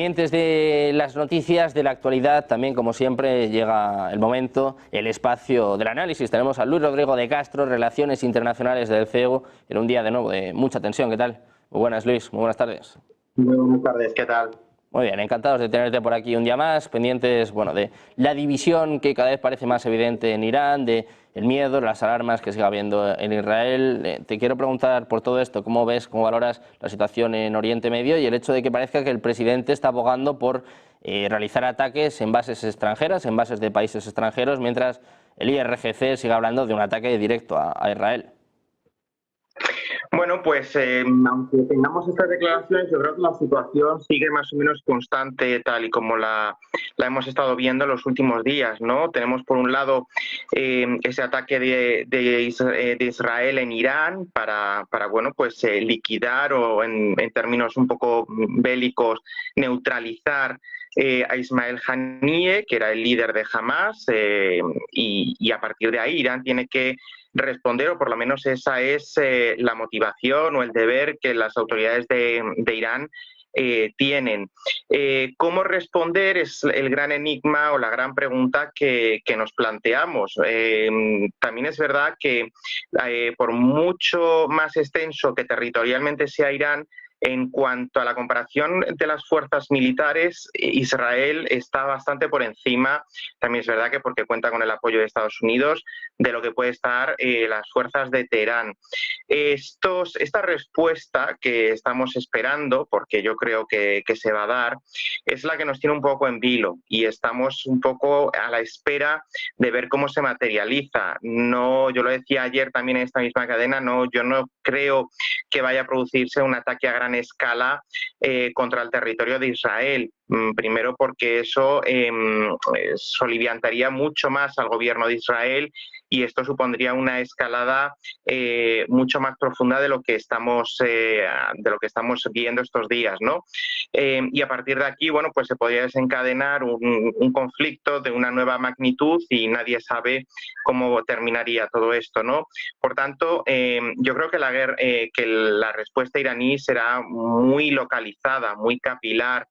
Pendientes de las noticias, de la actualidad, también como siempre llega el momento, el espacio del análisis. Tenemos a Luis Rodrigo de Castro, Relaciones Internacionales del CEO, en un día de nuevo de mucha tensión. ¿Qué tal? Muy buenas, Luis, muy buenas tardes. Muy buenas tardes, ¿qué tal? Muy bien, encantados de tenerte por aquí un día más, pendientes, bueno, de la división que cada vez parece más evidente en Irán, de el miedo, las alarmas que sigue habiendo en Israel. Te quiero preguntar por todo esto, ¿cómo ves, cómo valoras la situación en Oriente Medio y el hecho de que parezca que el presidente está abogando por realizar ataques en bases extranjeras, en bases de países extranjeros, mientras el IRGC sigue hablando de un ataque directo a Israel? Bueno, pues aunque tengamos estas declaraciones, yo creo que la situación sigue más o menos constante tal y como la hemos estado viendo en los últimos días, ¿no? Tenemos por un lado ese ataque de Israel en Irán para bueno, pues liquidar o en términos un poco bélicos neutralizar a Ismail Haniyeh, que era el líder de Hamas, y a partir de ahí Irán tiene que responder, o por lo menos esa es la motivación o el deber que las autoridades de Irán tienen. ¿Cómo responder? Es el gran enigma o la gran pregunta que nos planteamos. También es verdad que por mucho más extenso que territorialmente sea Irán, en cuanto a la comparación de las fuerzas militares, Israel está bastante por encima, también es verdad que porque cuenta con el apoyo de Estados Unidos, de lo que puede estar las fuerzas de Teherán. Esta respuesta que estamos esperando, porque yo creo que se va a dar, es la que nos tiene un poco en vilo y estamos un poco a la espera de ver cómo se materializa. No, yo lo decía ayer también en esta misma cadena, yo no creo que vaya a producirse un ataque a gran escala contra el territorio de Israel. Primero porque eso soliviantaría mucho más al gobierno de Israel y esto supondría una escalada mucho más profunda de lo que estamos viendo estos días, ¿no? Y a partir de aquí, bueno, pues se podría desencadenar un conflicto de una nueva magnitud y nadie sabe cómo terminaría todo esto, ¿no? Por tanto, yo creo que la respuesta iraní será muy localizada, muy capilar.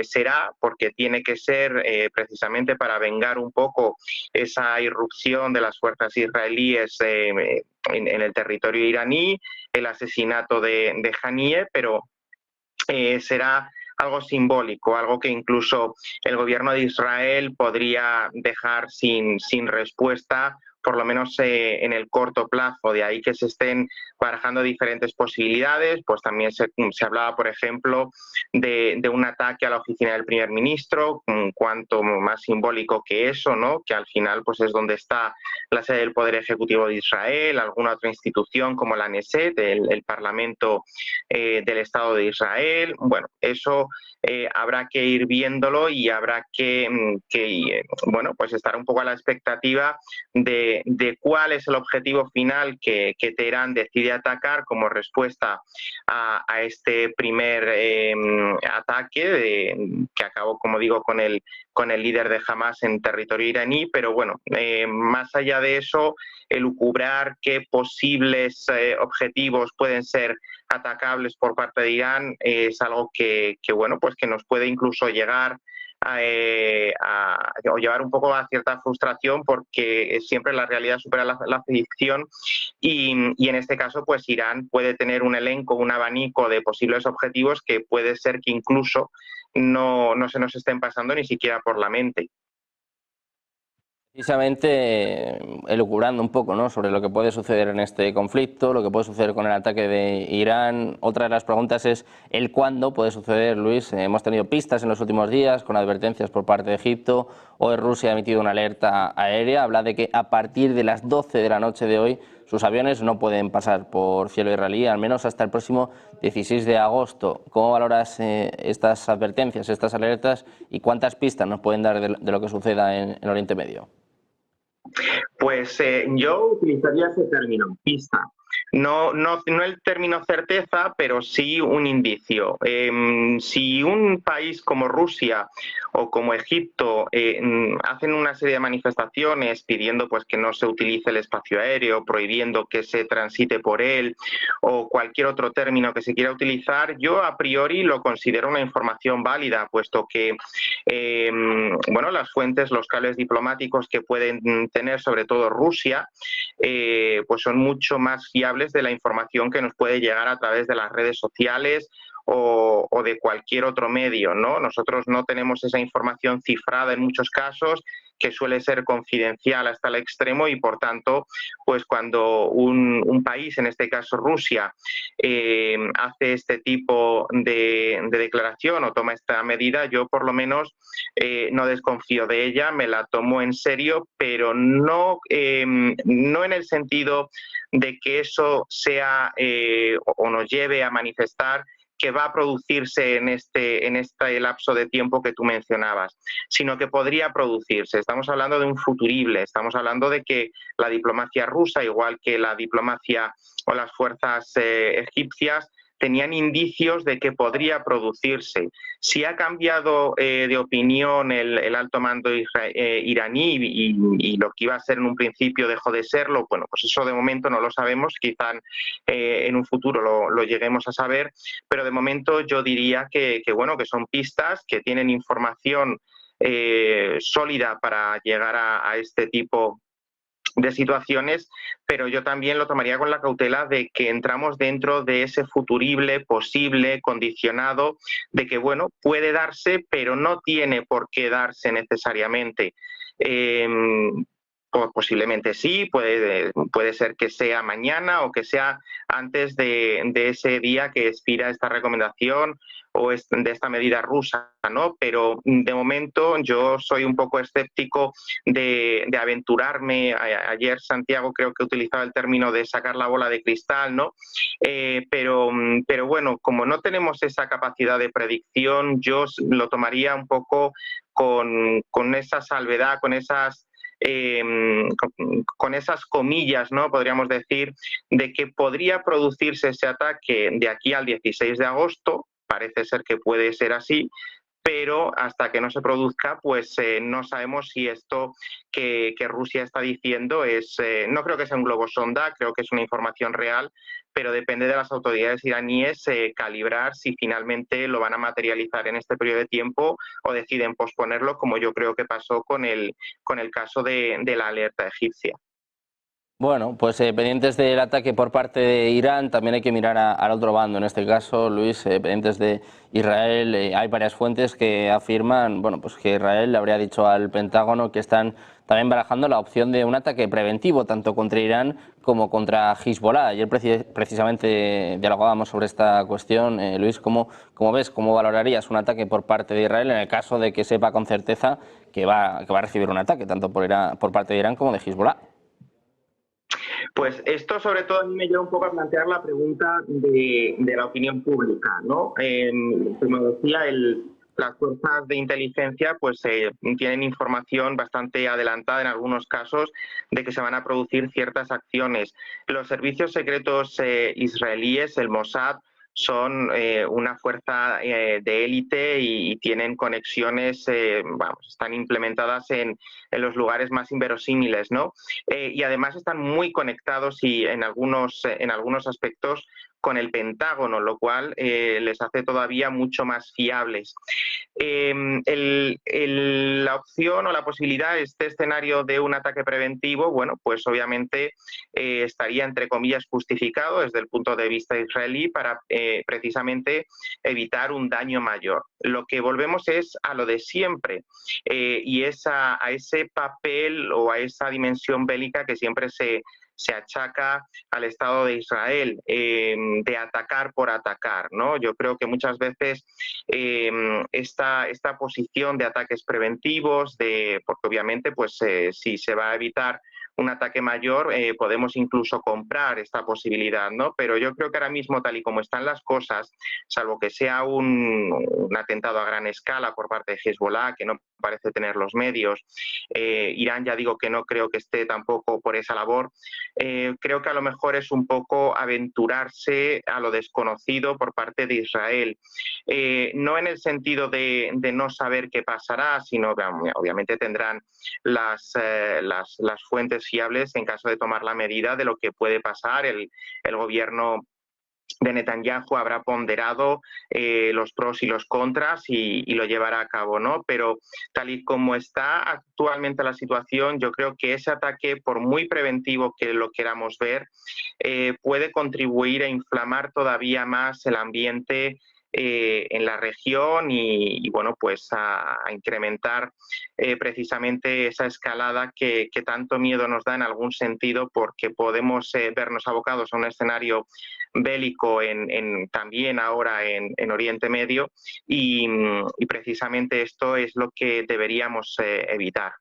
Será porque tiene que ser precisamente para vengar un poco esa irrupción de las fuerzas israelíes en el territorio iraní, el asesinato de Haniyeh, pero será algo simbólico, algo que incluso el gobierno de Israel podría dejar sin respuesta, por lo menos en el corto plazo. De ahí que se estén barajando diferentes posibilidades, pues también se hablaba, por ejemplo, de un ataque a la oficina del primer ministro, cuanto más simbólico que eso, ¿no? Que al final pues es donde está la sede del Poder Ejecutivo de Israel, alguna otra institución como la Knesset, el Parlamento del Estado de Israel. Bueno, eso habrá que ir viéndolo y habrá que bueno, pues estar un poco a la expectativa de cuál es el objetivo final que Teherán decide atacar como respuesta a este primer ataque que acabó, como digo, con el líder de Hamas en territorio iraní, pero bueno, más allá de eso, elucubrar qué posibles objetivos pueden ser atacables por parte de Irán es algo que bueno, pues que nos puede incluso llegar o llevar un poco a cierta frustración, porque siempre la realidad supera la ficción y en este caso pues Irán puede tener un elenco, un abanico de posibles objetivos que puede ser que incluso no se nos estén pasando ni siquiera por la mente. Precisamente elucubrando un poco, ¿no?, sobre lo que puede suceder en este conflicto, lo que puede suceder con el ataque de Irán. Otra de las preguntas es el cuándo puede suceder, Luis. Hemos tenido pistas en los últimos días con advertencias por parte de Egipto. Hoy Rusia ha emitido una alerta aérea, habla de que a partir de las 12 de la noche de hoy sus aviones no pueden pasar por cielo israelí, al menos hasta el próximo 16 de agosto. ¿Cómo valoras estas advertencias, estas alertas y cuántas pistas nos pueden dar de lo que suceda en Oriente Medio? Pues yo utilizaría ese término, pista, no el término certeza, pero sí un indicio. Si un país como Rusia o como Egipto hacen una serie de manifestaciones pidiendo pues que no se utilice el espacio aéreo, prohibiendo que se transite por él o cualquier otro término que se quiera utilizar, yo a priori lo considero una información válida, puesto que bueno, las fuentes, los cables diplomáticos que pueden tener sobre todo Rusia, pues son mucho más fiables de la información que nos puede llegar a través de las redes sociales o de cualquier otro medio, ¿no? Nosotros no tenemos esa información cifrada en muchos casos, que suele ser confidencial hasta el extremo, y por tanto, pues cuando un país, en este caso Rusia, hace este tipo de declaración o toma esta medida, yo por lo menos no desconfío de ella, me la tomo en serio, pero no en el sentido de que eso sea o nos lleve a manifestar que va a producirse en este lapso de tiempo que tú mencionabas, sino que podría producirse. Estamos hablando de un futurible, estamos hablando de que la diplomacia rusa, igual que la diplomacia o las fuerzas egipcias, tenían indicios de que podría producirse. Si ha cambiado de opinión el alto mando iraní y lo que iba a ser en un principio dejó de serlo, bueno, pues eso de momento no lo sabemos, quizá en un futuro lo lleguemos a saber, pero de momento yo diría bueno, que son pistas, que tienen información sólida para llegar a este tipo de situaciones, pero yo también lo tomaría con la cautela de que entramos dentro de ese futurible, posible, condicionado, de que, bueno, puede darse, pero no tiene por qué darse necesariamente. Eh, Posiblemente sí, puede ser que sea mañana o que sea antes de ese día que expira esta recomendación o de esta medida rusa, ¿no? Pero de momento yo soy un poco escéptico de aventurarme. Ayer Santiago creo que utilizaba el término de sacar la bola de cristal, ¿no? Pero bueno, como no tenemos esa capacidad de predicción, yo lo tomaría un poco con esa salvedad, eh, con esas comillas, ¿no? Podríamos decir, de que podría producirse ese ataque de aquí al 16 de agosto, parece ser que puede ser así, pero hasta que no se produzca, pues no sabemos si esto que Rusia está diciendo no creo que sea un globo sonda, creo que es una información real, pero depende de las autoridades iraníes calibrar si finalmente lo van a materializar en este periodo de tiempo o deciden posponerlo, como yo creo que pasó con el caso de la alerta egipcia. Bueno, pues pendientes del ataque por parte de Irán, también hay que mirar al otro bando. En este caso, Luis, pendientes de Israel, hay varias fuentes que afirman, bueno, pues que Israel le habría dicho al Pentágono que están también barajando la opción de un ataque preventivo tanto contra Irán como contra Hezbollah. Ayer precisamente dialogábamos sobre esta cuestión. Luis, ¿cómo ves, cómo valorarías un ataque por parte de Israel en el caso de que sepa con certeza que va a recibir un ataque tanto por parte de Irán como de Hezbollah? Pues esto sobre todo a mí me lleva un poco a plantear la pregunta de la opinión pública, ¿no? Como decía, las fuerzas de inteligencia pues tienen información bastante adelantada en algunos casos de que se van a producir ciertas acciones. Los servicios secretos israelíes, el Mossad, son una fuerza de élite y tienen conexiones, están implementadas en los lugares más inverosímiles, ¿no? Y además están muy conectados y en algunos aspectos con el Pentágono, lo cual les hace todavía mucho más fiables. La opción o la posibilidad de este escenario de un ataque preventivo, bueno, pues obviamente estaría entre comillas justificado desde el punto de vista israelí para precisamente evitar un daño mayor. Lo que volvemos es a lo de siempre y es a ese papel o a esa dimensión bélica que siempre se achaca al Estado de Israel, de atacar por atacar, ¿no? Yo creo que muchas veces esta posición de ataques preventivos, porque obviamente pues si se va a evitar un ataque mayor, podemos incluso comprar esta posibilidad, ¿no? Pero yo creo que ahora mismo, tal y como están las cosas, salvo que sea un atentado a gran escala por parte de Hezbollah, que no parece tener los medios, Irán ya digo que no creo que esté tampoco por esa labor, creo que a lo mejor es un poco aventurarse a lo desconocido por parte de Israel. No en el sentido de no saber qué pasará, sino obviamente tendrán las fuentes fiables en caso de tomar la medida de lo que puede pasar. El gobierno de Netanyahu habrá ponderado los pros y los contras y lo llevará a cabo, ¿no? Pero tal y como está actualmente la situación, yo creo que ese ataque, por muy preventivo que lo queramos ver, puede contribuir a inflamar todavía más el ambiente en la región y bueno, pues a incrementar precisamente esa escalada que tanto miedo nos da en algún sentido, porque podemos vernos abocados a un escenario bélico también ahora en Oriente Medio y precisamente esto es lo que deberíamos evitar.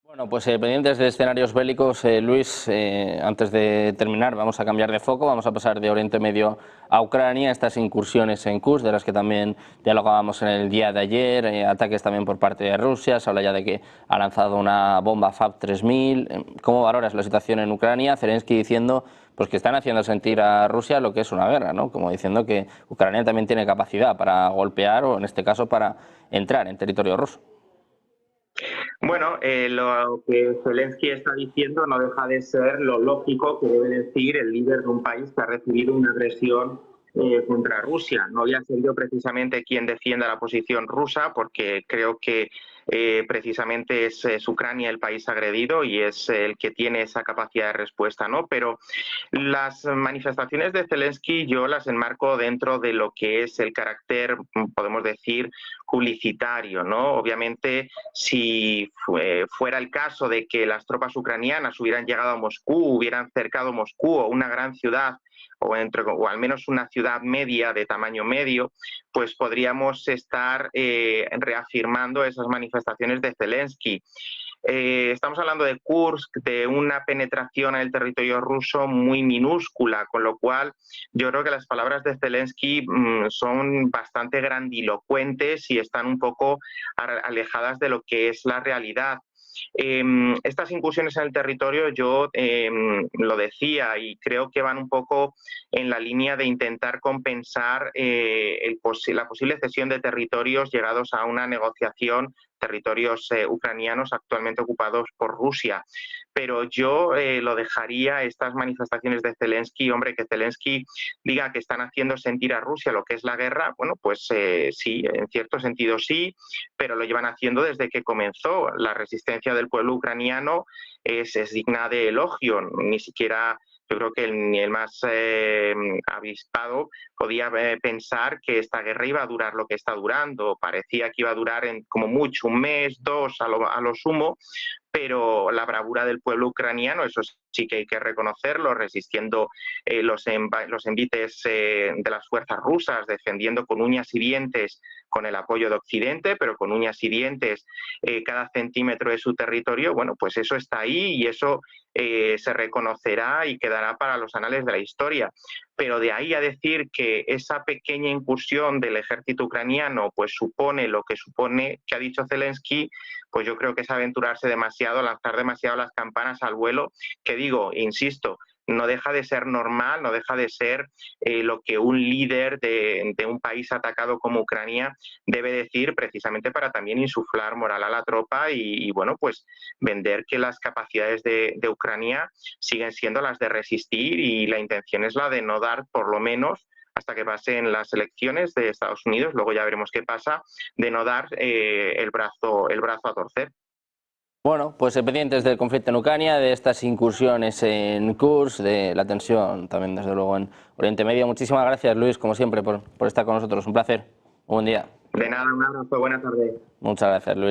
Bueno, pues pendientes de escenarios bélicos, Luis, antes de terminar vamos a cambiar de foco, vamos a pasar de Oriente Medio a Ucrania, estas incursiones en Kursk, de las que también dialogábamos en el día de ayer, ataques también por parte de Rusia, se habla ya de que ha lanzado una bomba FAB-3000. ¿Cómo valoras la situación en Ucrania? Zelensky diciendo pues que están haciendo sentir a Rusia lo que es una guerra, ¿no? Como diciendo que Ucrania también tiene capacidad para golpear o en este caso para entrar en territorio ruso. Bueno, lo que Zelensky está diciendo no deja de ser lo lógico que debe decir el líder de un país que ha recibido una agresión contra Rusia. No voy a ser yo precisamente quien defienda la posición rusa, porque creo que precisamente es Ucrania el país agredido y es el que tiene esa capacidad de respuesta, ¿no? Pero las manifestaciones de Zelensky yo las enmarco dentro de lo que es el carácter, podemos decir, publicitario, ¿no? Obviamente, si fuera el caso de que las tropas ucranianas hubieran llegado a Moscú, hubieran cercado Moscú o una gran ciudad, o al menos una ciudad media de tamaño medio, pues podríamos estar reafirmando esas manifestaciones de Zelensky. Estamos hablando de Kursk, de una penetración en el territorio ruso muy minúscula, con lo cual yo creo que las palabras de Zelensky son bastante grandilocuentes y están un poco alejadas de lo que es la realidad. Estas incursiones en el territorio yo lo decía y creo que van un poco en la línea de intentar compensar la posible cesión de territorios llegados a una negociación, territorios ucranianos actualmente ocupados por Rusia. Pero yo lo dejaría, estas manifestaciones de Zelensky, hombre, que Zelensky diga que están haciendo sentir a Rusia lo que es la guerra, bueno, pues sí, en cierto sentido sí, pero lo llevan haciendo desde que comenzó. La resistencia del pueblo ucraniano es digna de elogio, ni siquiera yo creo que ni el más avispado podía pensar que esta guerra iba a durar lo que está durando. Parecía que iba a durar como mucho un mes, dos a lo sumo, pero la bravura del pueblo ucraniano, eso sí que hay que reconocerlo, resistiendo los envites de las fuerzas rusas, defendiendo con uñas y dientes, con el apoyo de Occidente, pero con uñas y dientes cada centímetro de su territorio. Bueno, pues eso está ahí y eso se reconocerá y quedará para los anales de la historia. Pero de ahí a decir que esa pequeña incursión del ejército ucraniano pues supone lo que supone, que ha dicho Zelensky, pues yo creo que es aventurarse demasiado, lanzar demasiado las campanas al vuelo, que digo, insisto, no deja de ser normal, no deja de ser lo que un líder de un país atacado como Ucrania debe decir, precisamente para también insuflar moral a la tropa y bueno, pues vender que las capacidades de Ucrania siguen siendo las de resistir y la intención es la de no dar, por lo menos, hasta que pasen las elecciones de Estados Unidos, luego ya veremos qué pasa, de no dar el brazo a torcer. Bueno, pues pendientes del conflicto en Ucrania, de estas incursiones en Kursk, de la tensión también desde luego en Oriente Medio. Muchísimas gracias, Luis, como siempre, por estar con nosotros. Un placer. Un buen día. De nada, un abrazo, buena tarde. Muchas gracias, Luis.